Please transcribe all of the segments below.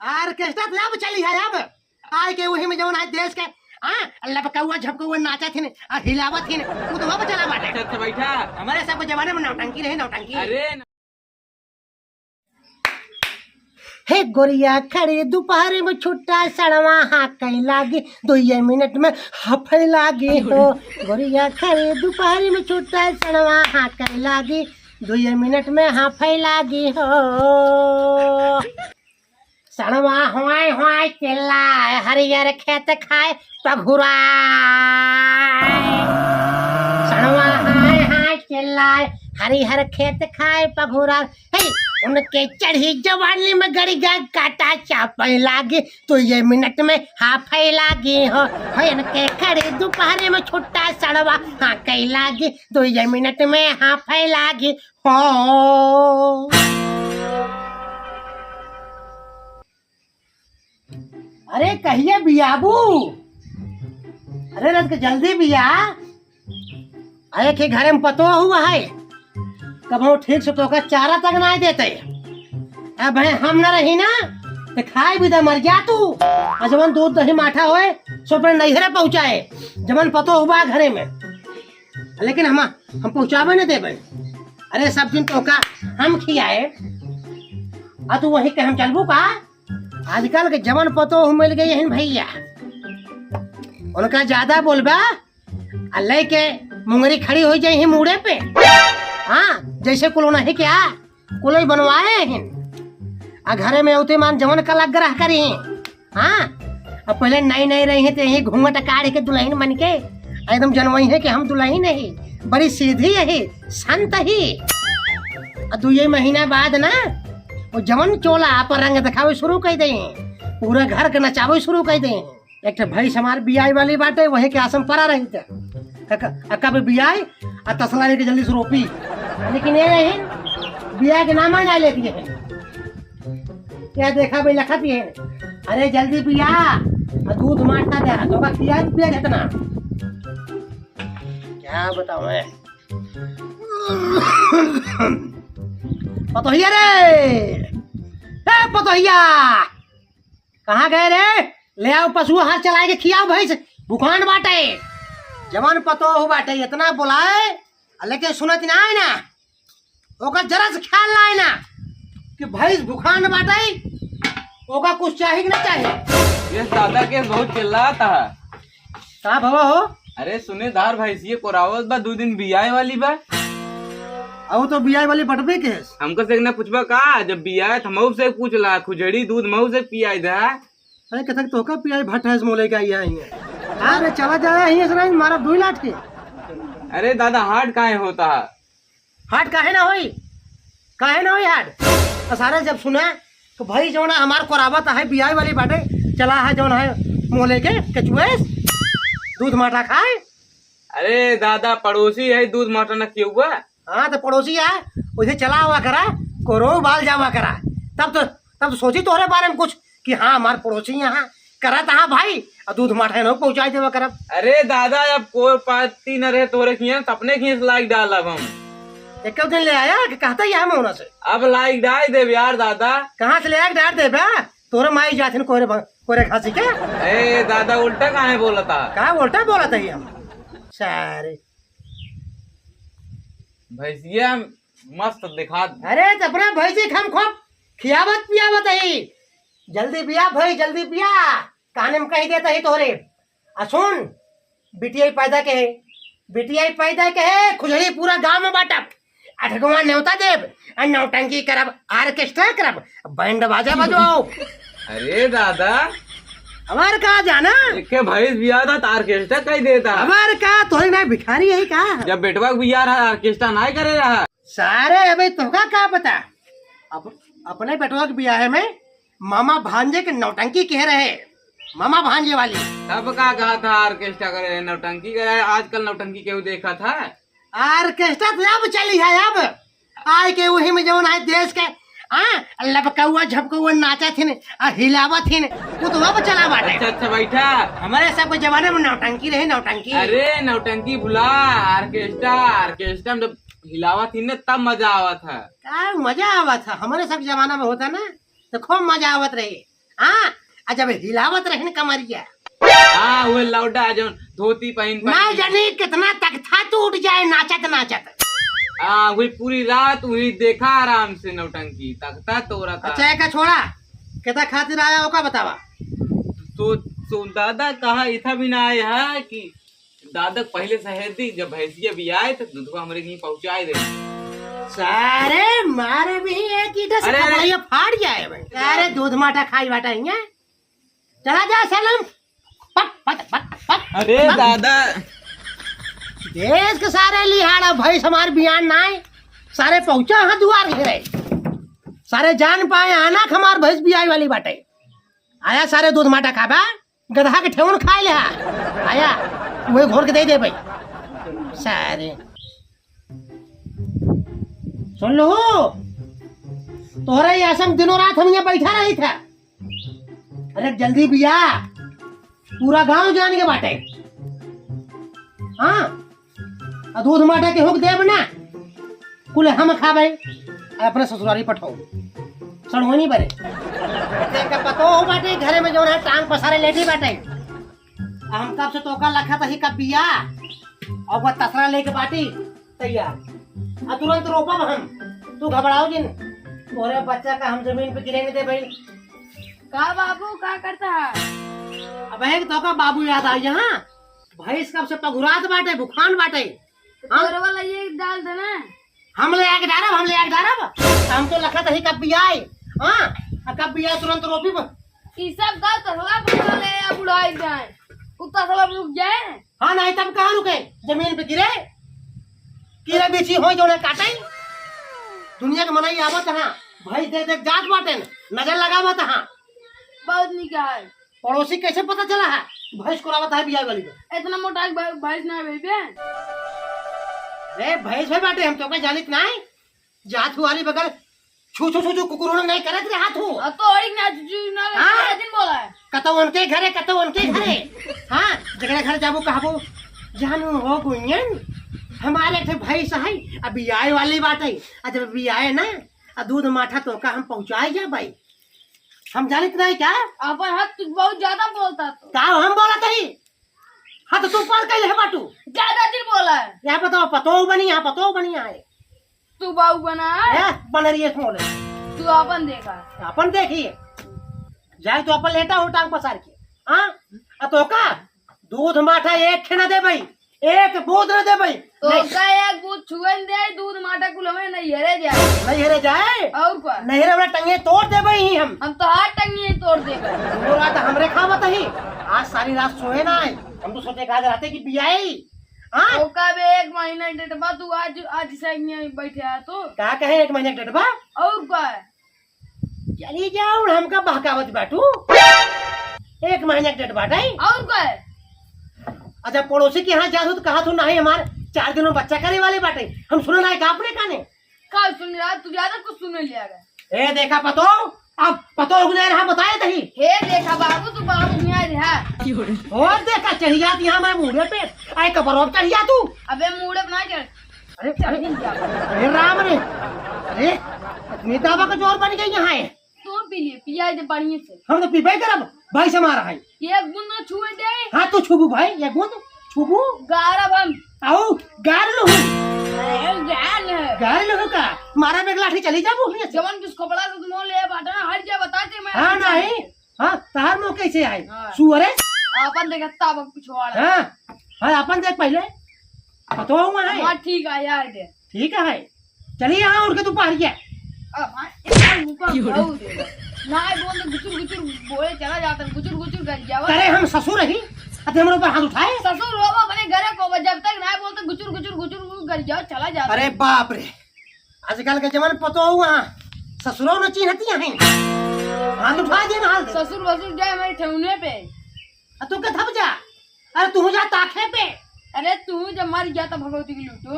Orchestra तो अब चली है अब आए के वही में जवन है देश के अल्लाह पकाउआ झपकाउआ नाचा थी और हिलावा थी वो तो वहां चला बाटे। अच्छा बैठा। हमारे सब के जमाने में नौटंकी रही नौटंकी। अरे हे गोरिया खड़ी दोपहर में छुट्टा सड़वा हाँ कहीं लागी 2 मिनट में हफे लागी हो। गोरिया खड़ी दोपहर में छुट्टा सड़वा हाँ कहीं लागी 2 मिनट में हफे लागी हो। सड़वा हुआई हुआई चिल्लाए हरियर खेत खाए पघुराए। सड़वा हाय हाय चिल्लाए हरिहर खेत खाए पघुराए। हे उनके चढ़ी जवानी में गड़ी गा काटा चापे लागी 2 मिनट में हाफे लागी हो। इनके खड़ी दोपहर में छुट्टा सड़वा हाँ कई लागी 2 मिनट में हाफे लागी हो। अरे कहिए बियाबू अरे रथ के जल्दी बिया अरे के घरे में पतो हुआ है कब ठीक से तो का चारा तक ना देते। अब हम न रही ना तो खाए भी मर गया तू। और जबन दूध दही माठा होए सो पर नैहरे पहुँचाए जबन पतो हुआ घरे में लेकिन हम पहुँचावे न देवे। अरे सब दिन तो का हम खियाए और तू वही के हम चलबू का। आजकल के जवन पतो मिल गई है भैया उनका ज्यादा बोलबा अल्लाह के मुंगरी खड़ी हो जाए मुड़े पे। हाँ जैसे कुल नहीं क्या कुल बनवाए हैं आ घरे में उते मान जवन का लग रहा करी। हाँ अब पहले नई नई रही है तो यही घूंघट काढ़ के दुल्हन बन के एकदम जनवई है कि हम दुल्हन नहीं बड़ी सीधी है संत ही। 2 महीना बाद ना वो जवन चोला पर रंग दिखावे शुरू कर दे पूरा घर के नचावे शुरू कर दे। एक भैंस हमारे बियाई वाली बाटे वही के आसम परा रही थे अक्का पे बियाई और तसला लेके जल्दी से रोपी लेकिन ये नहीं बिया के नाम आ लेती है क्या देखा भाई लखती है। अरे जल्दी पिया दूध मारता दे तो का पिया पिया जितना क्या बताऊं मैं। पतोहिया रे पतोहिया कहाँ गए रे ले आओ पशु हाथ चलाए के खियाओ भैंस भूखान बाटे। जवान पतो हो बाटे इतना बुलाए लेकिन सुनत ना है ना ओका जरा से ख्याल ना है ना कि भैंस भूखान बाटे ओका कुछ चाहिए ना चाहिए। ये दादा के बहुत चिल्लाता है। कहाँ भवा हो। अरे सुने धार भैंसिए कोरावत बा 2 दिन बियाए वाली बा। अब तो बियाई वाली बटबे के हमको से ना पूछबा का जब बियाए मऊ से पूछ ला खुजड़ी दूध मऊ से पियाई दा। अरे कथक तो का पियाई भट है मोले का आई है। अरे चला जाए यहीं से मारा 2 लाख के। अरे दादा हार्ट काहे होता है। हार्ट काहे ना होई हार्ट तो सारे जब सुना तो भाई जो ना हमार कोरावत है बियाई वाली बाटे चला है जो है मोले के कचुए दूध माठा खाए। अरे दादा पड़ोसी है दूध माठा न क्यों हुआ। हाँ तो पड़ोसी है उसे चला हुआ करा कोरो बाल जावा करा तब तो सोची तोहरे बारे में कुछ कि हाँ हमारे पड़ोसी यहाँ करा था भाई और दूध माठा न पहुँचाई देवा करा। अरे दादा अब कोई पाती न रहे तोरे खिए अपने खींच लाइक डाल अब हम एक दिन ले आया कि कहता ही हम होना से अब लाइक डाल दे यार दादा। कहाँ से ले आया डाल दे तोरे माई जाती कोरे खांसी के। ए दादा उल्टा कहाँ बोला था। कहा उल्टा बोला था हम सारे भैंसिया मस्त दिखा। अरे तो अपना भैंसी खम खोप खियावत पियावत है जल्दी पिया भाई जल्दी पिया काने में कही देता है तोरे। सुन बिटिया पैदा के है खुजड़ी पूरा गांव में बाटब 8 गवा न्योता देव नौटंकी करब ऑर्केस्ट्रा करब बैंड बाजा बजवाओ। अरे दादा हमार का जाना एक भैंस बिया था ऑर्केस्ट्रा कही देता हमार का तोरे ना भिखारी है का जब बेटवा बिया रहा ऑर्केस्ट्रा ना करे रहा सारे अबे तुमका का पता अपने बेटवा के बियाह में मामा भांजे के नौटंकी कह रहे मामा भांजे वाली तब का कहा था ऑर्केस्ट्रा करे नौटंकी करे। आजकल नौटंकी क्यों देखा था। ऑर्केस्ट्रा तो अब चली है अब आए के वही में जवन है देश के लपकाउआ झपकाउआ नाचा थी और हिलावा थी वो तो अब चला बाटे। अच्छा बैठा हमारे सब जमाने में नौटंकी रही नौटंकी। अरे नौटंकी भुला ऑर्केस्ट्रा में हिलावा थी ने तब मजा आवा था। क्या मजा आवा था हमारे सब जमाना में होता ना तो खूब मजा आवत रही। हाँ आ जब हिलावत रहने कमरिया हाँ वो लौटा जो धोती पहन नहीं जानी कितना तख्ता टूट जाए नाचत नाचत। हाँ वही पूरी रात वही देखा आराम से नौटंकी तख्ता तोड़ा था। अच्छा एक छोड़ा कितना खातिर आया होगा बतावा। तो दादा कहा इथा भी ना आए है कि दादा पहले सहदी जब भैंसिया भी आए तो दूधवा हमारे नहीं पहुंचाए दे। सारे मारे भी एक ही दस कपड़िया फाड़ जाए भाई। अरे दूध माटा खाई बाटा हिया चला जा सलम पट पट पट पट। अरे दादा देश के सारे लिहाड़ा भाई हमारे बयान ना आए सारे पहुंचा हाँ दुआर घेरे सारे जान पाए आना हमार भैंस भी आई वाली बाटे आया सारे दूध माटा खाबा गधा के ठेवन खाए ले आया वही घोर के दे दे भाई सारे सुन लो तोहरा ये असम दिनों रात हम यहाँ बैठा रही था। अरे जल्दी बिया पूरा गांव जान के बाटे हाँ दूध माटा के हुक देब ना कुल हम खाबे अपने ससुरारी पठाओ सड़ोनी बने का पतो हो बाटे घरे में जो है टांग पसारे लेटी बाटे हम कब से तोका लखा था ही कब बिया और वो तसरा लेके बाटी तैयार अब तुरंत रोपा हम तू घबराओ जिन तोरे बच्चा का हम जमीन पे गिरेंगे दे भाई। का बाबू का करता है? अब एक तो का बाबू याद आ यहाँ भैंस कब से पगुरात बाटे बुखान बाटे तोरे वाला ये डाल देना हम ले आके डारब हम तो लखा था ही कब बिया आए हाँ कब बिया तुरंत रोपी ई सब का तसला बना ले या बुढ़ाई जाए उतना तसला रुक जाए। हाँ नहीं तब कहाँ रुके जमीन पे गिरे कीड़ा बेची हो जो काटे दुनिया के मनाई आवत हाँ भाई देख देख जात बाटे नजर लगावत हाँ बहुत निका है। पड़ोसी कैसे पता चला है भैंस को रावत है बिया वाली को इतना मोटा भैंस ना बेबे। अरे भैंस है बाटे हम तो क्या जानित ना है जात वाली बगल छू छू छू छू कुकुरों नहीं करत रे हाथ हो तो और ना ना दिन बोला है कतो उनके घरे हाँ जगह घर जाबो कहबो जानू हो गुंजन हमारे एक भैंस है अभी आए वाली बात है जब अभी आए ना दूध माठा तो का हम पहुंचाए जा भाई हम जानित नहीं क्या अपन हाथ तू बहुत ज्यादा बोलता तो का हम बोला ही हाँ तो तू पार कैले है बाटू ज्यादा दिन बोला है। यहाँ पतो पतो बनी है तू बाबू बना है बन रही है मोले तू अपन देखा अपन देखिए जाए तो अपन लेटा हो टांग पसार के हाँ तो का दूध माठा एक खेना दे भाई एक बूंद न दे भाई तो का एक बूंद छुए दे दूध माठा कुल हमें नहीं हेरे जाए और क्या नहीं हेरे टंगे तोड़ दे भाई हम तो हाथ टंगी तोड़ दे रात हमरे खावत ही आज सारी रात सोए ना हम तो सोचे आज रात की बियाई तो कब एक महीना डेट बाद तू आज से बैठे है तो क्या कहे एक महीने डेट बा और क्या चली जाओ हमका बहकावत बाटू एक महीने डेट बाटाई और क्या अच्छा पड़ोसी के यहाँ जादू तो कहा तू नहीं हमारे 4 दिन में बच्चा करे वाले बाटे हम सुना नहीं का अपने काने का सुन रहा तू ज्यादा कुछ सुन लिया ए देखा पतो अब पतो उगले रहा बताए तही हे देखा बाबू तू बाबू नहीं रहा और देखा चढ़ी जाती यहाँ मैं मुड़े पे आए कबर चढ़ी जा तू अबे मुड़े ना चढ़ अरे राम रे अरे इतनी दावा का जोर बन गई यहाँ है तू पी लिए पिया दे बढ़िया से हम तो पीबे करब भाई से मारा है ये बूंद ना छुए दे हाँ तो छुबू भाई ये बूंद छुबू गारब हम आओ गार लो गार लो का मारा बेग लाठी चली जा बोलिए जवन किसको बड़ा तो तुम ले बाटा हट जा बताते मैं हाँ नहीं हाँ तार मो कैसे आए हाँ। सुअरे अपन देखता अब कुछ और हाँ हाँ अपन देख पहले पतो हुआ है हां ठीक है यार दे ठीक है चलिए यहाँ उड़ के तू पार गया ना बोल गुचुर गुचुर बोले चला जाता गुचुर गुचुर कर जावा अरे हम ससुर रही हमारे ऊपर हाथ उठाए ससुर रोवा अपने घरे को जब तक ना बोलते गुचुर गुचुर गुचुर कर जाओ चला जाता। अरे बाप रे आजकल के जमाने पतो हुआ ससुरों ने चिन्हती हैं हाथ उठा दिए हाल ससुर वसुर जाए मेरे ठेवने पे तू के थप जा अरे तू जा ताखे पे अरे तू जब मर गया तो भगवती की लूटू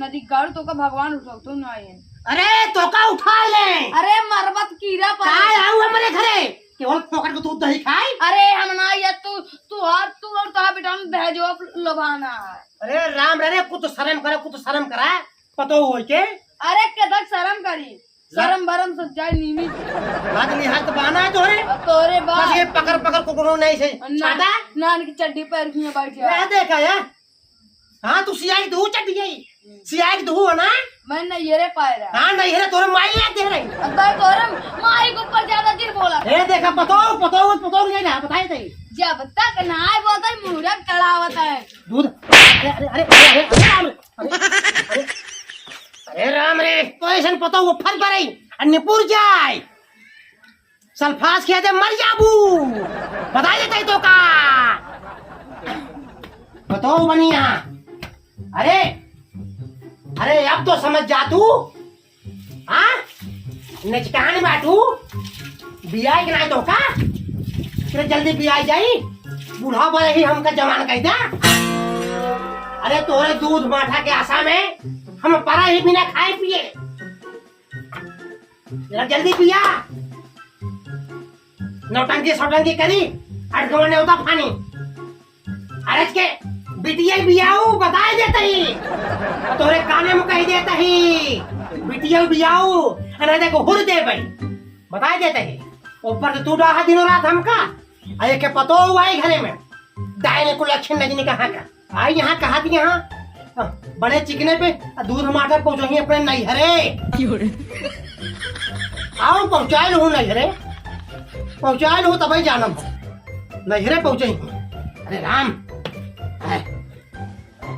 नदी गाड़ तो का भगवान उठो तू ना आए अरे तो का उठा ले अरे मरबत कीड़ा पर काय आऊ हमारे घरे केवल पकड़ को तू दही खाए अरे हम ना या तू तू और तो बेटा भेजो लबाना अरे राम रे कुछ शर्म करे कुछ शर्म करा पतो हो के अरे कदक शर्म करी शरम बरम सब जाए नीमी लाज लिहाज तो बहाना है तोरे। अब तोरे बस बात ये पकड़ पकड़ कुकड़ों नहीं से छाटा। नान की चड्डी पैर की बैठ मैं गया देखा यार। हाँ तू सियाई धू चढ़ गई, सियाई धू है ना। मैं न ये रे पाए रहा हाँ नहीं है तोरे माई याद दे रही। अगर तोरे माई के ऊपर ज्यादा गिर बोला ए देखा पतो नहीं ना बताई थी जब तक नहाए बोलता है मुहूर्त चढ़ावत है दूध। अरे अरे अरे अरे अरे राम रे, अरे अरे राम रे तो ऐसा पतो वो फल पर निपुर जाए सल्फास किया दे मर जाबू बता देते तो का बताओ बनिया। अरे अरे अब तो समझ जा तू। हाँ नचकान बाटू बियाई के ना तो का तेरे जल्दी बियाई जाई बूढ़ा बड़े ही हमका जमान कह दा। अरे तोरे दूध माठा के आशा में हम परा ही बिना खाए पिए तेरा जल्दी पिया। नौटंकी सोटंकी करी अटकवा ने होता पानी। अरे के बिटिया बियाऊ बताए देते ही तोरे काने में कह देते ही बिटिया बियाऊ अरे देखो हुर दे भाई बताए देते ही ऊपर से तू डाहा दिनों रात हमका अरे के पतो हुआ है घरे में दाएं को लक्षण नहीं कहा का आई यहाँ कहा थी यहाँ बड़े चिकने पे दूध माटर पहुंचो अपने नहीं हरे आओ पहुंचाए लू नहीं हरे पहुंचाए लू तब जानम नहीं हरे पहुंचे। अरे राम